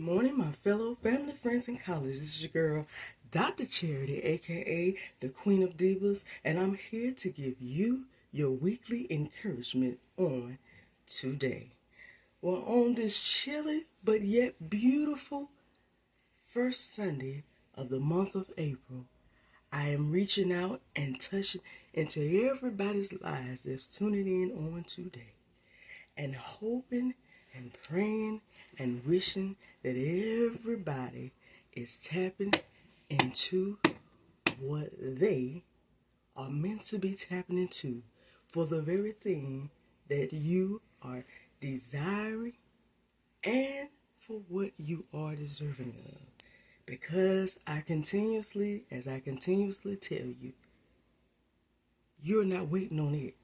Morning, my fellow family, friends, and colleagues. This is your girl, Dr. Charity, aka the Queen of Divas, and I'm here to give you your weekly encouragement on today. Well, on this chilly but yet beautiful first Sunday of the month of April, I am reaching out and touching into everybody's lives that's tuning in on today, and hoping and praying and wishing that everybody is tapping into what they are meant to be tapping into for the very thing that you are desiring and for what you are deserving of. Because as I continuously tell you, you're not waiting on it.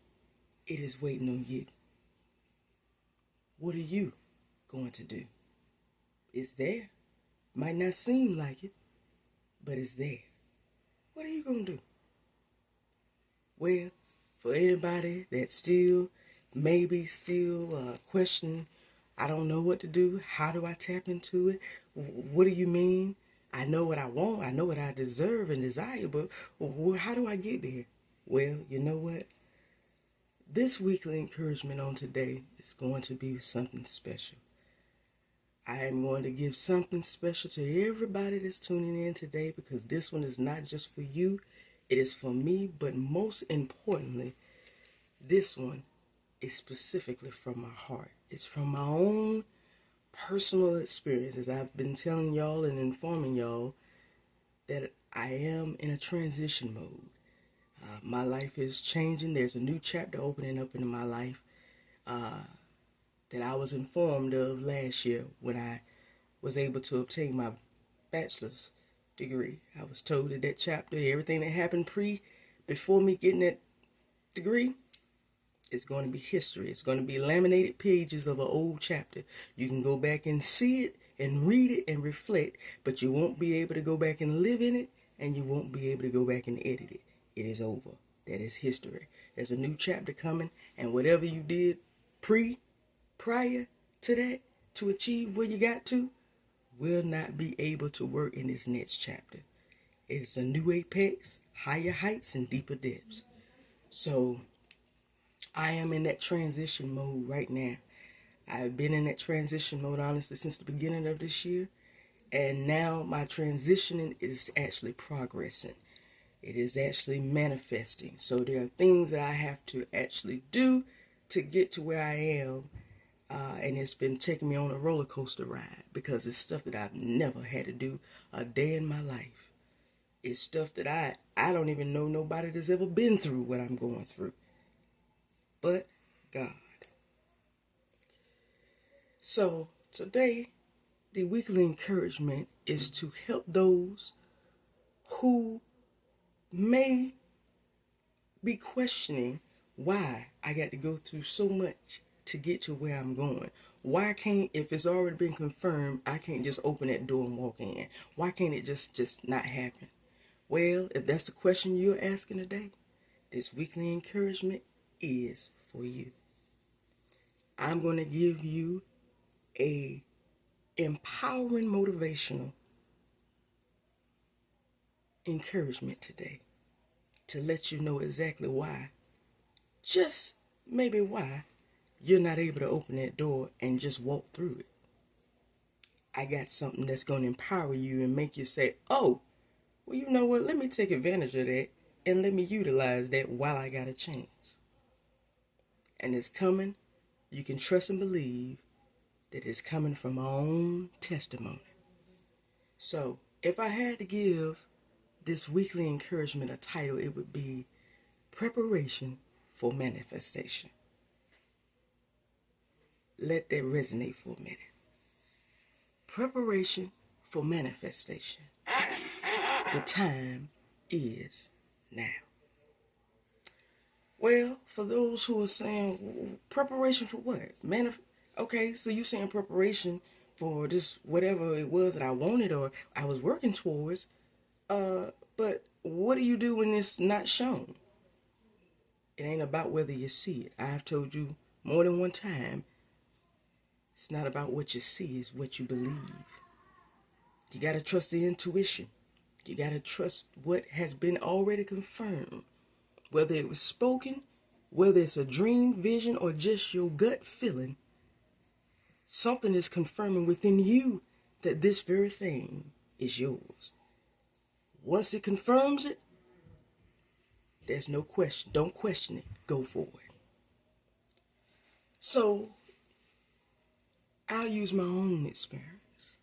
It is waiting on you. What are you going to do? It's there. Might not seem like it, but it's there. What are you going to do? Well, for anybody that maybe still questioning, I don't know what to do. How do I tap into it? What do you mean? I know what I want. I know what I deserve and desire, but how do I get there? Well, you know what? This weekly encouragement on today is going to be something special. I am going to give something special to everybody that's tuning in today, because this one is not just for you, it is for me, but most importantly, this one is specifically from my heart. It's from my own personal experiences. I've been telling y'all and informing y'all that I am in a transition mode. My life is changing. There's a new chapter opening up in my life that I was informed of last year when I was able to obtain my bachelor's degree. I was told that chapter, everything that happened before me getting that degree, it's going to be history. It's going to be laminated pages of an old chapter. You can go back and see it and read it and reflect, but you won't be able to go back and live in it, and you won't be able to go back and edit it. It is over. That is history. There's a new chapter coming, and whatever you did prior to that to achieve where you got to will not be able to work in this next chapter. It's a new apex, higher heights, and deeper depths. So I am in that transition mode right now. I've been in that transition mode honestly since the beginning of this year, and now my transitioning is actually progressing. It is actually manifesting. So there are things that I have to actually do to get to where I am. And it's been taking me on a roller coaster ride, because it's stuff that I've never had to do a day in my life. It's stuff that I don't even know nobody that's ever been through what I'm going through. But God. So today, the weekly encouragement is to help those who may be questioning why I got to go through so much to get to where I'm going. Why can't, if it's already been confirmed, I can't just open that door and walk in? Why can't it just not happen? Well, if that's the question you're asking today, this weekly encouragement is for you. I'm going to give you a empowering, motivational encouragement today to let you know exactly why, just maybe why, you're not able to open that door and just walk through it. I got something that's going to empower you and make you say, oh, well, you know what? Let me take advantage of that and let me utilize that while I got a chance. And it's coming. You can trust and believe that it's coming from my own testimony. So if I had to give this weekly encouragement a title, it would be Preparation for Manifestation. Let that resonate for a minute. Preparation for manifestation. The time is now. Well, for those who are saying, preparation for what? Okay, so you're saying preparation for this, whatever it was that I wanted or I was working towards. But what do you do when it's not shown? It ain't about whether you see it. I've told you more than one time, it's not about what you see, it's what you believe. You got to trust the intuition. You got to trust what has been already confirmed. Whether it was spoken, whether it's a dream, vision, or just your gut feeling, something is confirming within you that this very thing is yours. Once it confirms it, there's no question. Don't question it. Go for it. So, I'll use my own experience.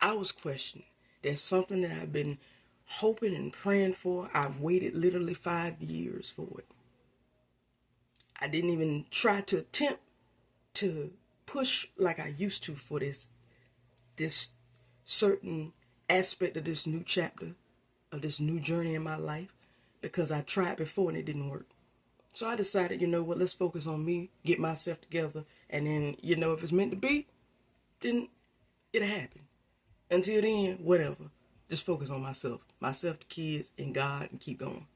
I was questioning. There's something that I've been hoping and praying for. I've waited literally 5 years for it. I didn't even try to attempt to push like I used to for this certain aspect of this new chapter, of this new journey in my life, because I tried before and it didn't work. So I decided, you know what, let's focus on me, get myself together, and then, you know, if it's meant to be, then it'll happen. Until then, whatever. Just focus on myself, the kids, and God, and keep going.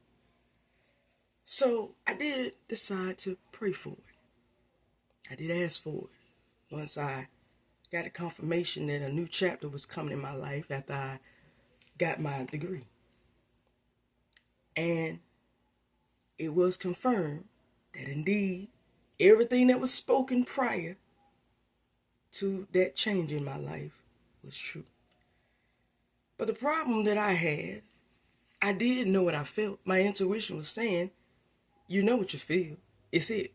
So I did decide to pray for it. I did ask for it. Once I got a confirmation that a new chapter was coming in my life after I got my degree. And it was confirmed that indeed everything that was spoken prior to that change in my life was true. But the problem that I had, I did know what I felt. My intuition was saying, you know what you feel. It's it.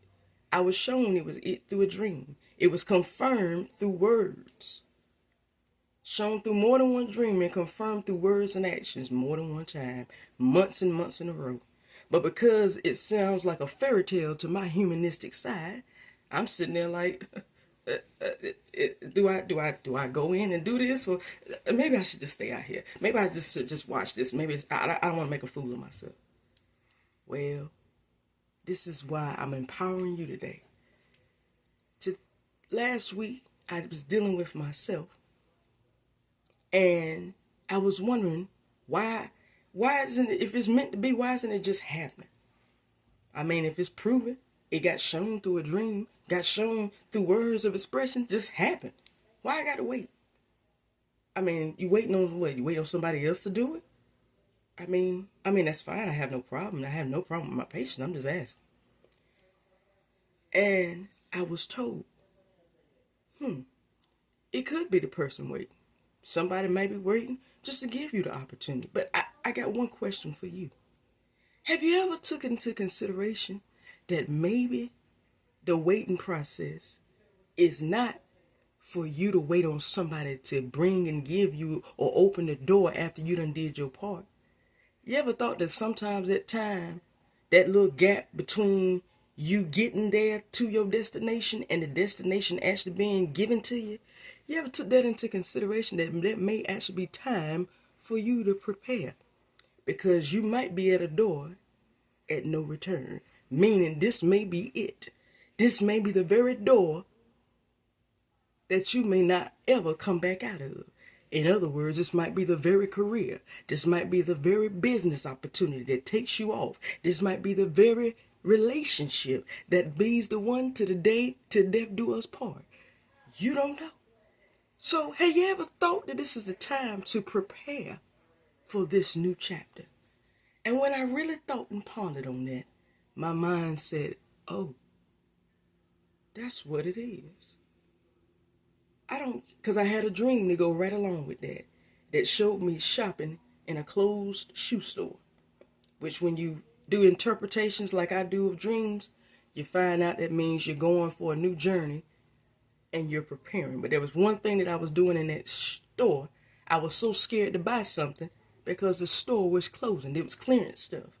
I was shown it was it through a dream. It was confirmed through words. Shown through more than one dream and confirmed through words and actions more than one time, months and months in a row. But because it sounds like a fairy tale to my humanistic side, I'm sitting there like, do I go in and do this, or maybe I should just stay out here? Maybe I just watch this. Maybe I don't want to make a fool of myself. Well, this is why I'm empowering you today. Last week I was dealing with myself, and I was wondering why isn't it, if it's meant to be, why isn't it just happening? I mean, if it's proven, it got shown through a dream, got shown through words of expression, just happened. Why I gotta wait? I mean, you waiting on what? You waiting on somebody else to do it? I mean, that's fine. I have no problem. I have no problem with my patience. I'm just asking. And I was told, it could be the person waiting. Somebody may be waiting just to give you the opportunity. But I got one question for you. Have you ever took into consideration that maybe the waiting process is not for you to wait on somebody to bring and give you or open the door after you done did your part? You ever thought that sometimes that time, that little gap between you getting there to your destination and the destination actually being given to you, you ever took that into consideration that may actually be time for you to prepare? Because you might be at a door at no return, meaning this may be it. This may be the very door that you may not ever come back out of. In other words, this might be the very career. This might be the very business opportunity that takes you off. This might be the very relationship that be's the one to the day to death do us part. You don't know. So, have you ever thought that this is the time to prepare for this new chapter? And when I really thought and pondered on that, my mind said, oh, that's what it is. Because I had a dream to go right along with that showed me shopping in a closed shoe store, which when you do interpretations like I do of dreams, you find out that means you're going for a new journey and you're preparing. But there was one thing that I was doing in that store. I was so scared to buy something because the store was closing. It was clearance stuff.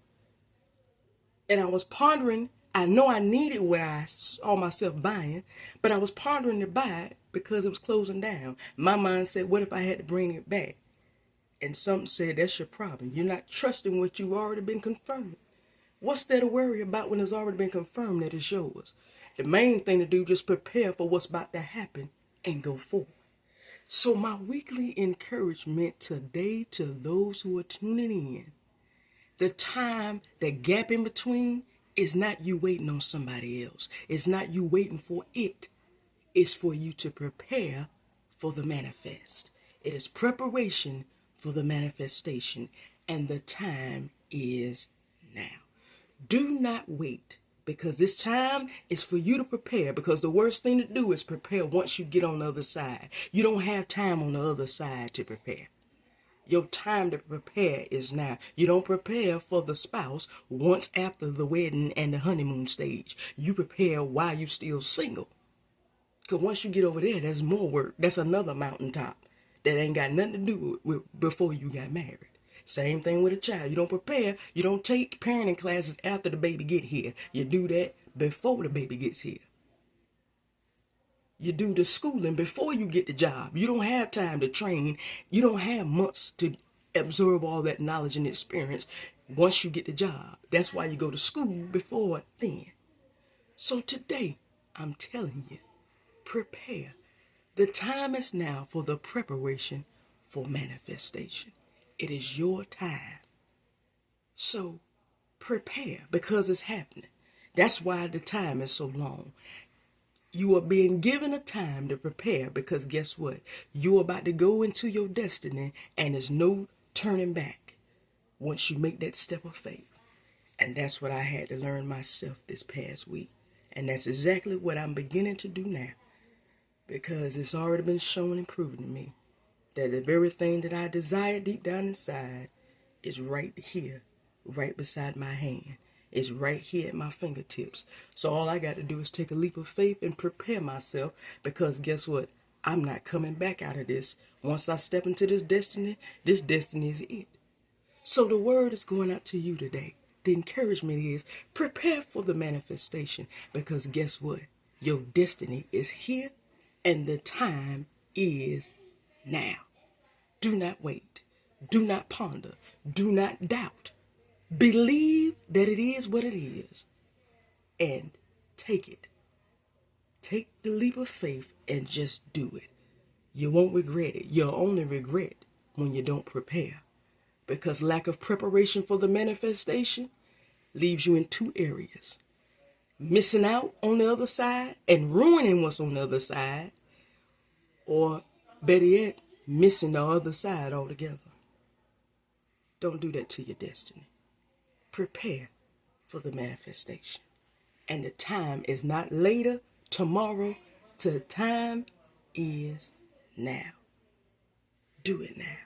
And I was pondering, I know I needed what I saw myself buying, but I was pondering to buy it because it was closing down. My mind said, what if I had to bring it back? And something said, that's your problem. You're not trusting what you've already been confirmed. What's there to worry about when it's already been confirmed that it's yours? The main thing to do is just prepare for what's about to happen and go forward. So my weekly encouragement today to those who are tuning in, the time, the gap in between is not you waiting on somebody else. It's not you waiting for it. It's for you to prepare for the manifest. It is preparation for the manifestation, and the time is now. Do not wait, because this time is for you to prepare, because the worst thing to do is prepare once you get on the other side. You don't have time on the other side to prepare. Your time to prepare is now. You don't prepare for the spouse once after the wedding and the honeymoon stage. You prepare while you're still single. Because once you get over there, there's more work. That's another mountaintop that ain't got nothing to do with before you got married. Same thing with a child. You don't prepare. You don't take parenting classes after the baby get here. You do that before the baby gets here. You do the schooling before you get the job. You don't have time to train. You don't have months to absorb all that knowledge and experience once you get the job. That's why you go to school before then. So today, I'm telling you, prepare. The time is now for the preparation for manifestation. It is your time. So prepare, because it's happening. That's why the time is so long. You are being given a time to prepare, because guess what? You're about to go into your destiny, and there's no turning back once you make that step of faith. And that's what I had to learn myself this past week. And that's exactly what I'm beginning to do now, because it's already been shown and proven to me that the very thing that I desire deep down inside is right here, right beside my hand. It's right here at my fingertips. So all I got to do is take a leap of faith and prepare myself, because guess what? I'm not coming back out of this. Once I step into this destiny is it. So the word is going out to you today. The encouragement is prepare for the manifestation, because guess what? Your destiny is here, and the time is now. Do not wait. Do not ponder. Do not doubt. Believe that it is what it is, and take it. Take the leap of faith and just do it. You won't regret it. You'll only regret when you don't prepare, because lack of preparation for the manifestation leaves you in two areas: missing out on the other side and ruining what's on the other side, or better yet, missing the other side altogether. Don't do that to your destiny. Prepare for the manifestation. And the time is not later, tomorrow. The time is now. Do it now,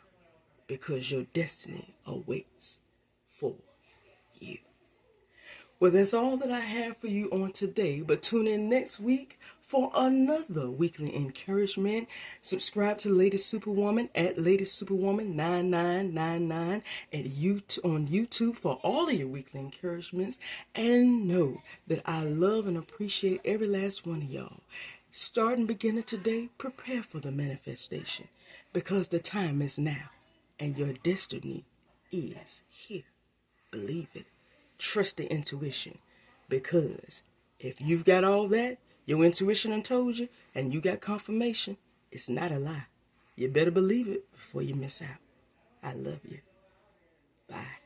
because your destiny awaits for you. Well, that's all that I have for you on today, but tune in next week for another weekly encouragement. Subscribe to Lady Superwoman at Lady Superwoman 9999 on YouTube for all of your weekly encouragements. And know that I love and appreciate every last one of y'all. Starting beginning today, prepare for the manifestation, because the time is now and your destiny is here. Believe it. Trust the intuition, because if you've got all that, your intuition done told you, and you got confirmation, it's not a lie. You better believe it before you miss out. I love you. Bye.